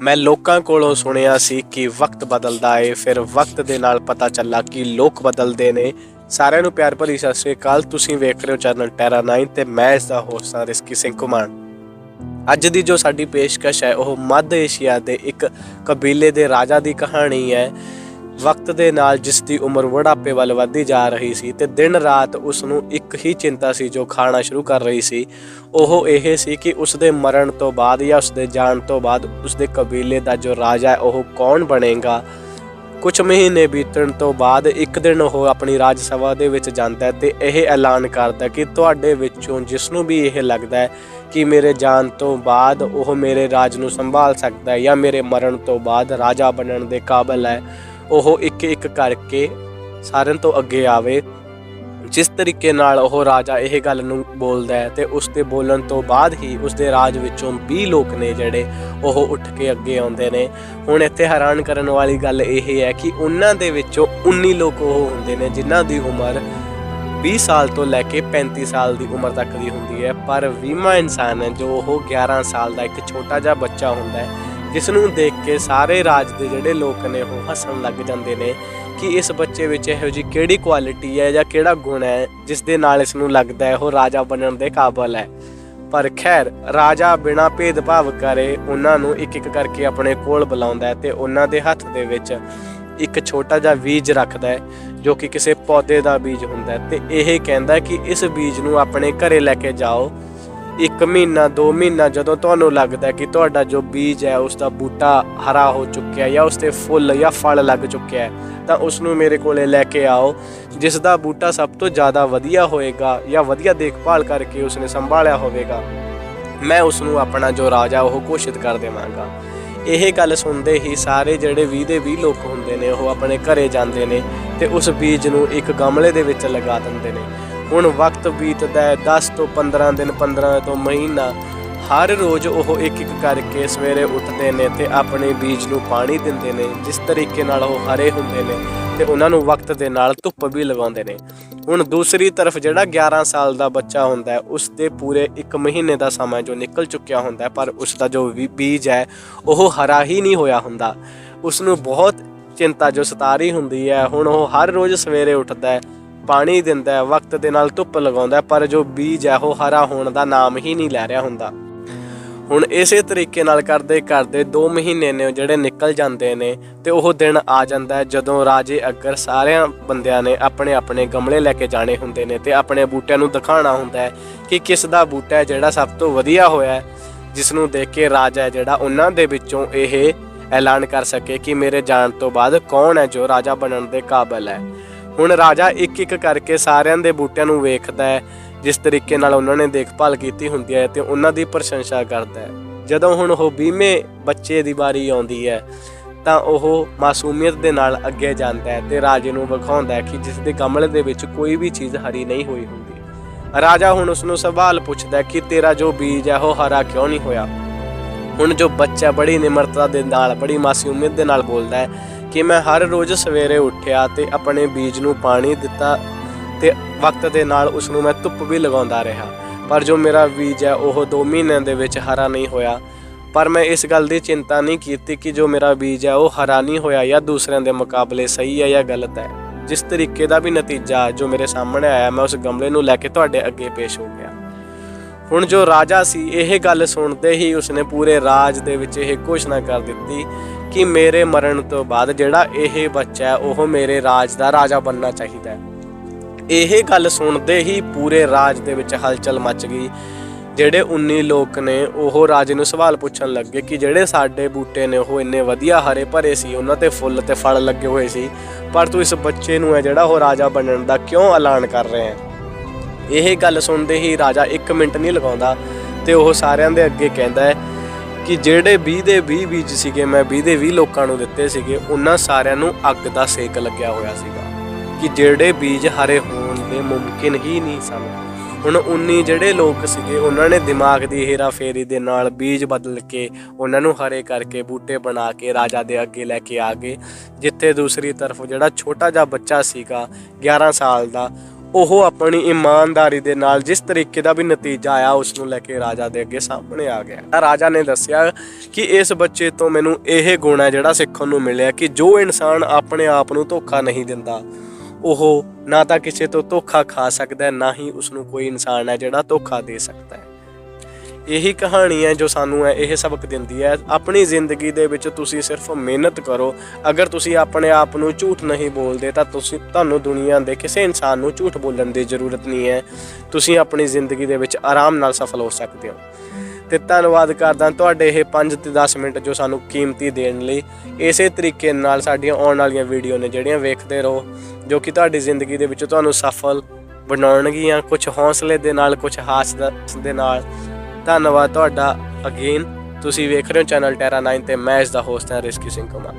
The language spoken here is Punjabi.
मैं लोकां कोलों सुनिया सी कि वक्त बदलदा है, फिर वक्त दे नाल पता चला कि लोक बदलदे ने। सारिਆਂ ਨੂੰ प्यार भरी सत श्री अकाल। तुसीं वेख रहे हो चैनल टैरा 9 ਤੇ मैं इसका होस्ट हाँ रिस्की सिंह कुमार। ਅੱਜ ਦੀ ਜੋ ਸਾਡੀ ਪੇਸ਼ਕਸ਼ ਹੈ ਉਹ ਮੱਧ ਏਸ਼ੀਆ ਦੇ ਇੱਕ ਕਬੀਲੇ ਦੇ ਰਾਜਾ ਦੀ ਕਹਾਣੀ ਹੈ। ਵਕਤ ਦੇ ਨਾਲ ਜਿਸ ਦੀ ਉਮਰ ਬੁਢਾਪੇ ਵੱਲ ਵੱਧਦੀ ਜਾ ਰਹੀ ਸੀ ਤੇ ਦਿਨ ਰਾਤ ਉਸ ਨੂੰ ਇੱਕ ਹੀ ਚਿੰਤਾ ਸੀ ਜੋ ਖਾਣਾ ਸ਼ੁਰੂ ਕਰ ਰਹੀ ਸੀ। ਉਹ ਇਹ ਸੀ ਕਿ ਉਸ ਦੇ ਮਰਨ ਤੋਂ ਬਾਅਦ ਜਾਂ ਉਸ ਦੇ ਜਾਣ ਤੋਂ ਬਾਅਦ ਉਸ ਦੇ ਕਬੀਲੇ ਦਾ ਜੋ ਰਾਜਾ ਹੈ ਉਹ ਕੌਣ ਬਣੇਗਾ। ਕੁਝ ਮਹੀਨੇ ਬੀਤਣ ਤੋਂ ਬਾਅਦ ਇੱਕ ਦਿਨ ਉਹ ਆਪਣੀ ਰਾਜ ਸਭਾ ਦੇ ਵਿੱਚ ਜਾਂਦਾ ਤੇ ਇਹ ਐਲਾਨ ਕਰਦਾ ਕਿ ਤੁਹਾਡੇ ਵਿੱਚੋਂ ਜਿਸ ਨੂੰ ਵੀ ਇਹ ਲੱਗਦਾ ਹੈ ਕਿ ਮੇਰੇ ਜਾਣ ਤੋਂ ਬਾਅਦ ਉਹ ਮੇਰੇ ਰਾਜ ਨੂੰ ਸੰਭਾਲ ਸਕਦਾ ਹੈ ਜਾਂ ਮੇਰੇ ਮਰਨ ਤੋਂ ਬਾਅਦ ਰਾਜਾ ਬਣਨ ਦੇ ਕਾਬਲ ਹੈ, ਉਹ ਇੱਕ ਇੱਕ ਕਰਕੇ ਸਾਰਿਆਂ ਤੋਂ ਅੱਗੇ ਆਵੇ। ਜਿਸ ਤਰੀਕੇ ਨਾਲ ਉਹ ਰਾਜਾ ਇਹ ਗੱਲ ਨੂੰ ਬੋਲਦਾ ਹੈ ਤੇ ਉਸ ਦੇ ਬੋਲਣ ਤੋਂ ਬਾਅਦ ਹੀ ਉਸ ਦੇ ਰਾਜ ਵਿੱਚੋਂ 20 ਲੋਕ ਨੇ ਜਿਹੜੇ ਉਹ ਉੱਠ ਕੇ ਅੱਗੇ ਆਉਂਦੇ ਨੇ। ਹੁਣ ਇੱਥੇ ਹੈਰਾਨ ਕਰਨ ਵਾਲੀ ਗੱਲ ਇਹ ਹੈ ਕਿ ਉਹਨਾਂ ਦੇ ਵਿੱਚੋਂ 19 ਲੋਕ ਉਹ ਹੁੰਦੇ ਨੇ ਜਿਨ੍ਹਾਂ ਦੀ ਉਮਰ 20 ਸਾਲ ਤੋਂ ਲੈ ਕੇ 35 ਸਾਲ ਦੀ ਉਮਰ ਤੱਕ ਦੀ ਹੁੰਦੀ ਹੈ, ਪਰ 20ਵਾਂ ਇਨਸਾਨ ਹੈ ਜੋ ਉਹ 11 ਸਾਲ ਦਾ ਇੱਕ ਛੋਟਾ ਜਿਹਾ ਬੱਚਾ ਹੁੰਦਾ ਹੈ, ਜਿਸ ਨੂੰ ਦੇਖ ਕੇ ਸਾਰੇ ਰਾਜ ਦੇ ਜਿਹੜੇ ਲੋਕ ਨੇ ਉਹ ਹੱਸਣ ਲੱਗ ਜਾਂਦੇ ਨੇ ਕਿ ਇਸ ਬੱਚੇ ਵਿੱਚ ਇਹੋ ਜਿਹੀ ਕਿਹੜੀ ਕੁਆਲਿਟੀ ਹੈ ਜਾਂ ਕਿਹੜਾ ਗੁਣ ਹੈ ਜਿਸ ਦੇ ਨਾਲ ਇਸ ਨੂੰ ਲੱਗਦਾ ਹੈ ਉਹ ਰਾਜਾ ਬਣਨ ਦੇ ਕਾਬਲ ਹੈ। ਪਰ ਖੈਰ, ਰਾਜਾ ਬਿਨਾਂ ਭੇਦਭਾਵ ਕਰੇ ਉਹਨਾਂ ਨੂੰ ਇੱਕ ਇੱਕ ਕਰਕੇ ਆਪਣੇ ਕੋਲ ਬੁਲਾਉਂਦਾ ਹੈ ਤੇ ਉਹਨਾਂ ਦੇ ਹੱਥ ਦੇ ਵਿੱਚ ਇੱਕ ਛੋਟਾ ਜਿਹਾ ਬੀਜ ਰੱਖਦਾ ਹੈ ਜੋ ਕਿ ਕਿਸੇ ਪੌਦੇ ਦਾ ਬੀਜ ਹੁੰਦਾ ਹੈ ਤੇ ਇਹ ਕਹਿੰਦਾ ਕਿ ਇਸ ਬੀਜ ਨੂੰ ਆਪਣੇ ਘਰੇ ਲੈ ਕੇ ਜਾਓ। 1 ਮਹੀਨਾ 2 ਮਹੀਨਾ ਜਦੋਂ ਤੁਹਾਨੂੰ ਲੱਗਦਾ ਕਿ ਤੁਹਾਡਾ ਜੋ ਬੀਜ ਹੈ ਉਸ ਦਾ ਬੂਟਾ ਹਰਾ ਹੋ ਚੁੱਕਿਆ ਜਾਂ ਉਸ 'ਤੇ ਫੁੱਲ ਜਾਂ ਫਲ ਲੱਗ ਚੁੱਕਿਆ ਹੈ ਤਾਂ ਉਸ ਨੂੰ ਮੇਰੇ ਕੋਲੇ ਲੈ ਕੇ ਆਓ। ਜਿਸ ਦਾ ਬੂਟਾ ਸਭ ਤੋਂ ਜ਼ਿਆਦਾ ਵਧੀਆ ਹੋਏਗਾ ਜਾਂ ਵਧੀਆ ਦੇਖਭਾਲ ਕਰਕੇ ਉਸਨੇ ਸੰਭਾਲਿਆ ਹੋਵੇਗਾ, ਮੈਂ ਉਸ ਨੂੰ ਆਪਣਾ ਜੋ ਰਾਜਾ ਉਹ ਘੋਸ਼ਿਤ ਕਰ ਦੇਵਾਂਗਾ। ਇਹ ਗੱਲ ਸੁਣਦੇ ਹੀ ਸਾਰੇ ਜਿਹੜੇ 20 ਦੇ 20 ਲੋਕ ਹੁੰਦੇ ਨੇ ਉਹ ਆਪਣੇ ਘਰੇ ਜਾਂਦੇ ਨੇ ਤੇ ਉਸ ਬੀਜ ਨੂੰ ਇੱਕ ਗਮਲੇ ਦੇ ਵਿੱਚ ਲਗਾ ਦਿੰਦੇ ਨੇ। ਹੁਣ ਵਕਤ ਬੀਤਦਾ ਹੈ 10 ਤੋਂ 15 ਦਿਨ, 15 ਤੋਂ ਮਹੀਨਾ। ਹਰ ਰੋਜ਼ ਉਹ ਇੱਕ ਇੱਕ ਕਰਕੇ ਸਵੇਰੇ ਉੱਠਦੇ ਨੇ ਤੇ ਆਪਣੇ ਬੀਜ ਨੂੰ ਪਾਣੀ ਦਿੰਦੇ ਨੇ। ਜਿਸ ਤਰੀਕੇ ਨਾਲ ਉਹ ਹਰੇ ਹੁੰਦੇ ਨੇ ਤੇ ਉਹਨਾਂ ਨੂੰ ਵਕਤ ਦੇ ਨਾਲ ਧੁੱਪ ਵੀ ਲਗਾਉਂਦੇ ਨੇ। ਹੁਣ ਦੂਸਰੀ ਤਰਫ ਜਿਹੜਾ 11 ਸਾਲ ਦਾ ਬੱਚਾ ਹੁੰਦਾ ਹੈ ਉਸ ਦੇ ਪੂਰੇ 1 ਮਹੀਨੇ ਦਾ ਸਮਾਂ ਜੋ ਨਿਕਲ ਚੁੱਕਿਆ ਹੁੰਦਾ ਹੈ, ਪਰ ਉਸ ਦਾ ਜੋ ਬੀਜ ਹੈ ਉਹ ਹਰਾ ਹੀ ਨਹੀਂ ਹੋਇਆ ਹੁੰਦਾ। ਉਸ ਨੂੰ ਬਹੁਤ ਚਿੰਤਾ ਜੋ ਸਤਾ ਰਹੀ ਹੁੰਦੀ ਹੈ। ਹੁਣ ਉਹ ਹਰ ਰੋਜ਼ ਸਵੇਰੇ ਉੱਠਦਾ ਹੈ, ਪਾਣੀ ਦਿੰਦਾ ਹੈ, ਵਕਤ ਦੇ ਨਾਲ ਧੁੱਪ ਲਗਾਉਂਦਾ, ਪਰ ਜੋ ਬੀਜ ਹੈ ਉਹ ਹਰਾ ਹੋਣ ਦਾ ਨਾਮ ਹੀ ਨਹੀਂ ਲੈ ਰਿਹਾ ਹੁੰਦਾ। ਹੁਣ ਇਸੇ ਤਰੀਕੇ ਨਾਲ ਕਰਦੇ ਕਰਦੇ 2 ਮਹੀਨੇ ਨੇ ਜਿਹੜੇ ਨਿਕਲ ਜਾਂਦੇ ਨੇ ਤੇ ਉਹ ਦਿਨ ਆ ਜਾਂਦਾ ਜਦੋਂ ਰਾਜੇ ਅੱਗਰ ਸਾਰਿਆਂ ਬੰਦਿਆਂ ਨੇ ਆਪਣੇ ਆਪਣੇ ਗਮਲੇ ਲੈ ਕੇ ਜਾਣੇ ਹੁੰਦੇ ਨੇ ਤੇ ਆਪਣੇ ਬੂਟਿਆਂ ਨੂੰ ਦਿਖਾਉਣਾ ਹੁੰਦਾ ਹੈ ਕਿ ਕਿਸ ਦਾ ਬੂਟਾ ਹੈ ਜਿਹੜਾ ਸਭ ਤੋਂ ਵਧੀਆ ਹੋਇਆ ਹੈ, ਜਿਸ ਨੂੰ ਦੇਖ ਕੇ ਰਾਜਾ ਹੈ ਜਿਹੜਾ ਉਹਨਾਂ ਦੇ ਵਿੱਚੋਂ ਇਹ ਐਲਾਨ ਕਰ ਸਕੇ ਕਿ ਮੇਰੇ ਜਾਣ ਤੋਂ ਬਾਅਦ ਕੌਣ ਹੈ ਜੋ ਰਾਜਾ ਬਣਨ ਦੇ ਕਾਬਲ ਹੈ। ਹੁਣ ਰਾਜਾ ਇੱਕ ਇੱਕ ਕਰਕੇ ਸਾਰਿਆਂ ਦੇ ਬੂਟਿਆਂ ਨੂੰ ਵੇਖਦਾ ਹੈ, ਜਿਸ ਤਰੀਕੇ ਨਾਲ ਉਹਨਾਂ ਨੇ ਦੇਖਭਾਲ ਕੀਤੀ ਹੁੰਦੀ ਹੈ ਤੇ ਉਹਨਾਂ ਦੀ ਪ੍ਰਸ਼ੰਸਾ ਕਰਦਾ ਹੈ। ਜਦੋਂ ਹੁਣ ਉਹ 20ਵੇਂ ਬੱਚੇ ਦੀ ਵਾਰੀ ਆਉਂਦੀ ਹੈ ਤਾਂ ਉਹ ਮਾਸੂਮੀਅਤ ਦੇ ਨਾਲ ਅੱਗੇ ਜਾਂਦਾ ਹੈ ਤੇ ਰਾਜੇ ਨੂੰ ਵਿਖਾਉਂਦਾ ਹੈ ਕਿ ਜਿਸ ਦੇ ਗਮਲੇ ਦੇ ਵਿੱਚ ਕੋਈ ਵੀ ਚੀਜ਼ ਹਰੀ ਨਹੀਂ ਹੋਈ ਹੁੰਦੀ। ਰਾਜਾ ਹੁਣ ਉਸ ਨੂੰ ਸਵਾਲ ਪੁੱਛਦਾ ਕਿ ਤੇਰਾ ਜੋ ਬੀਜ ਹੈ ਉਹ ਹਰਾ ਕਿਉਂ ਨਹੀਂ ਹੋਇਆ। ਹੁਣ ਜੋ ਬੱਚਾ ਬੜੀ ਨਿਮਰਤਾ ਦੇ ਨਾਲ, ਬੜੀ ਮਾਸੂਮੀਅਤ ਦੇ ਨਾਲ ਬੋਲਦਾ ਹੈ ਕਿ ਮੈਂ ਹਰ ਰੋਜ਼ ਸਵੇਰੇ ਉੱਠਿਆ ਤੇ ਆਪਣੇ ਬੀਜ ਨੂੰ ਪਾਣੀ ਦਿੱਤਾ ਤੇ ਵਕਤ ਦੇ ਨਾਲ ਉਸ ਨੂੰ ਮੈਂ ਧੁੱਪ ਵੀ ਲਗਾਉਂਦਾ ਰਿਹਾ, ਪਰ ਜੋ ਮੇਰਾ ਬੀਜ ਹੈ ਉਹ 2 ਮਹੀਨਿਆਂ ਦੇ ਵਿੱਚ ਹਰਾ ਨਹੀਂ ਹੋਇਆ। ਪਰ ਮੈਂ ਇਸ ਗੱਲ ਦੀ ਚਿੰਤਾ ਨਹੀਂ ਕੀਤੀ ਕਿ ਜੋ ਮੇਰਾ ਬੀਜ ਹੈ ਉਹ ਹਰਾ ਨਹੀਂ ਹੋਇਆ ਜਾਂ ਦੂਸਰਿਆਂ ਦੇ ਮੁਕਾਬਲੇ ਸਹੀ ਹੈ ਜਾਂ ਗਲਤ ਹੈ। ਜਿਸ ਤਰੀਕੇ ਦਾ ਵੀ ਨਤੀਜਾ ਜੋ ਮੇਰੇ ਸਾਹਮਣੇ ਆਇਆ, ਮੈਂ ਉਸ ਗਮਲੇ ਨੂੰ ਲੈ ਕੇ ਤੁਹਾਡੇ ਅੱਗੇ ਪੇਸ਼ ਹੋ ਗਿਆ। ਹੁਣ ਜੋ ਰਾਜਾ ਸੀ ਇਹ ਗੱਲ ਸੁਣਦੇ ਹੀ ਉਸਨੇ ਪੂਰੇ ਰਾਜ ਦੇ ਵਿੱਚ ਇਹ ਘੋਸ਼ਣਾ ਕਰ ਦਿੱਤੀ ਕਿ ਮੇਰੇ ਮਰਨ ਤੋਂ ਬਾਅਦ ਜਿਹੜਾ ਇਹ ਬੱਚਾ ਹੈ ਉਹ ਮੇਰੇ ਰਾਜ ਦਾ ਰਾਜਾ ਬਣਨਾ ਚਾਹੀਦਾ ਹੈ। ਇਹ ਗੱਲ ਸੁਣਦੇ ਹੀ ਪੂਰੇ ਰਾਜ ਦੇ ਵਿੱਚ ਹਲਚਲ ਮਚ ਗਈ। ਜਿਹੜੇ 19 ਲੋਕ ਨੇ ਉਹ ਰਾਜੇ ਨੂੰ ਸਵਾਲ ਪੁੱਛਣ ਲੱਗੇ ਕਿ ਜਿਹੜੇ ਸਾਡੇ ਬੂਟੇ ਨੇ ਉਹ ਇੰਨੇ ਵਧੀਆ ਹਰੇ ਭਰੇ ਸੀ, ਉਹਨਾਂ 'ਤੇ ਫੁੱਲ ਤੇ ਫਲ ਲੱਗੇ ਹੋਏ ਸੀ, ਪਰ ਤੂੰ ਇਸ ਬੱਚੇ ਨੂੰ ਹੈ ਜਿਹੜਾ ਉਹ ਰਾਜਾ ਬਣਨ ਦਾ ਕਿਉਂ ਐਲਾਨ ਕਰ ਰਹੇ ਹੈ। ਇਹ ਗੱਲ ਸੁਣਦੇ ਹੀ ਰਾਜਾ 1 ਮਿੰਟ ਨਹੀਂ ਲਗਾਉਂਦਾ ਤੇ ਉਹ ਸਾਰਿਆਂ ਦੇ ਅੱਗੇ ਕਹਿੰਦਾ ਹੈ ਕਿ ਜਿਹੜੇ 20 ਦੇ 20 ਬੀਜ ਸੀਗੇ ਮੈਂ 20 ਦੇ 20 ਲੋਕਾਂ ਨੂੰ ਦਿੱਤੇ ਸੀਗੇ, ਉਹਨਾਂ ਸਾਰਿਆਂ ਨੂੰ ਅੱਗ ਦਾ ਸੇਕ ਲੱਗਿਆ ਹੋਇਆ ਸੀਗਾ ਕਿ ਜਿਹੜੇ ਬੀਜ ਹਰੇ ਹੋਣ ਦੇ ਮੁਮਕਿਨ ਹੀ ਨਹੀਂ ਸਨ। ਹੁਣ 19 ਜਿਹੜੇ ਲੋਕ ਸੀਗੇ ਉਹਨਾਂ ਨੇ ਦਿਮਾਗ ਦੀ ਹੇਰਾ ਫੇਰੀ ਦੇ ਨਾਲ ਬੀਜ ਬਦਲ ਕੇ ਉਹਨਾਂ ਨੂੰ ਹਰੇ ਕਰਕੇ ਬੂਟੇ ਬਣਾ ਕੇ ਰਾਜਾ ਦੇ ਅੱਗੇ ਲੈ ਕੇ ਆ ਗਏ, ਜਿੱਥੇ ਦੂਸਰੀ ਤਰਫ ਜਿਹੜਾ ਛੋਟਾ ਜਿਹਾ ਬੱਚਾ ਸੀਗਾ 11 ਸਾਲ ਦਾ ਉਹ ਆਪਣੀ ਇਮਾਨਦਾਰੀ ਦੇ ਨਾਲ ਜਿਸ ਤਰੀਕੇ ਦਾ ਵੀ ਨਤੀਜਾ ਆਇਆ ਉਸ ਨੂੰ ਲੈ ਕੇ ਰਾਜਾ ਦੇ ਅੱਗੇ ਸਾਹਮਣੇ ਆ ਗਿਆ। ਰਾਜਾ ਨੇ ਦੱਸਿਆ ਕਿ ਇਸ ਬੱਚੇ ਤੋਂ ਮੈਨੂੰ ਇਹ ਗੁਣ ਹੈ ਜਿਹੜਾ ਸਿੱਖਣ ਨੂੰ ਮਿਲਿਆ ਕਿ ਜੋ ਇਨਸਾਨ ਆਪਣੇ ਆਪ ਨੂੰ ਧੋਖਾ ਨਹੀਂ ਦਿੰਦਾ ਉਹ ਨਾ ਤਾਂ ਕਿਸੇ ਤੋਂ ਧੋਖਾ ਖਾ ਸਕਦਾ, ਨਾ ਹੀ ਉਸ ਨੂੰ ਕੋਈ ਇਨਸਾਨ ਹੈ ਜਿਹੜਾ ਧੋਖਾ ਦੇ ਸਕਦਾ ਹੈ। ਇਹੀ ਕਹਾਣੀ ਹੈ ਜੋ ਸਾਨੂੰ ਇਹ ਸਬਕ ਦਿੰਦੀ ਹੈ। ਆਪਣੀ ਜ਼ਿੰਦਗੀ ਦੇ ਵਿੱਚ ਤੁਸੀਂ ਸਿਰਫ ਮਿਹਨਤ ਕਰੋ। ਅਗਰ ਤੁਸੀਂ ਆਪਣੇ ਆਪ ਨੂੰ ਝੂਠ ਨਹੀਂ ਬੋਲਦੇ ਤਾਂ ਤੁਹਾਨੂੰ ਦੁਨੀਆ ਦੇ ਕਿਸੇ ਇਨਸਾਨ ਨੂੰ ਝੂਠ ਬੋਲਣ ਦੀ ਜ਼ਰੂਰਤ ਨਹੀਂ ਹੈ। ਤੁਸੀਂ ਆਪਣੀ ਜ਼ਿੰਦਗੀ ਦੇ ਵਿੱਚ ਆਰਾਮ ਨਾਲ ਸਫਲ ਹੋ ਸਕਦੇ ਹੋ। ਤੇ ਧੰਨਵਾਦ ਕਰਦਾ ਤੁਹਾਡੇ ਇਹ 5 ਤੇ 10 ਮਿੰਟ ਜੋ ਸਾਨੂੰ ਕੀਮਤੀ ਦੇਣ ਲਈ। ਇਸੇ ਤਰੀਕੇ ਨਾਲ ਸਾਡੀਆਂ ਆਉਣ ਵਾਲੀਆਂ ਵੀਡੀਓ ਨੇ ਜਿਹੜੀਆਂ ਵੇਖਦੇ ਰਹੋ, ਜੋ ਕਿ ਤੁਹਾਡੀ ਜ਼ਿੰਦਗੀ ਦੇ ਵਿੱਚ ਤੁਹਾਨੂੰ ਸਫਲ ਬਣਾਉਣਗੀਆਂ, ਕੁਝ ਹੌਸਲੇ ਦੇ ਨਾਲ, ਕੁਝ ਹਾਸ ਦੇ ਨਾਲ। ਧੰਨਵਾਦ ਤੁਹਾਡਾ ਅਗੇਨ। ਤੁਸੀਂ ਵੇਖ ਰਹੇ ਹੋ ਚੈਨਲ ਟੈਰਾ 9 ਤੇ ਮੈਂ ਇਸ ਦਾ ਹੋਸਟ ਹਾਂ ਰਿਸ਼ਕੀ ਸਿੰਘ ਕੁਮਾਰ।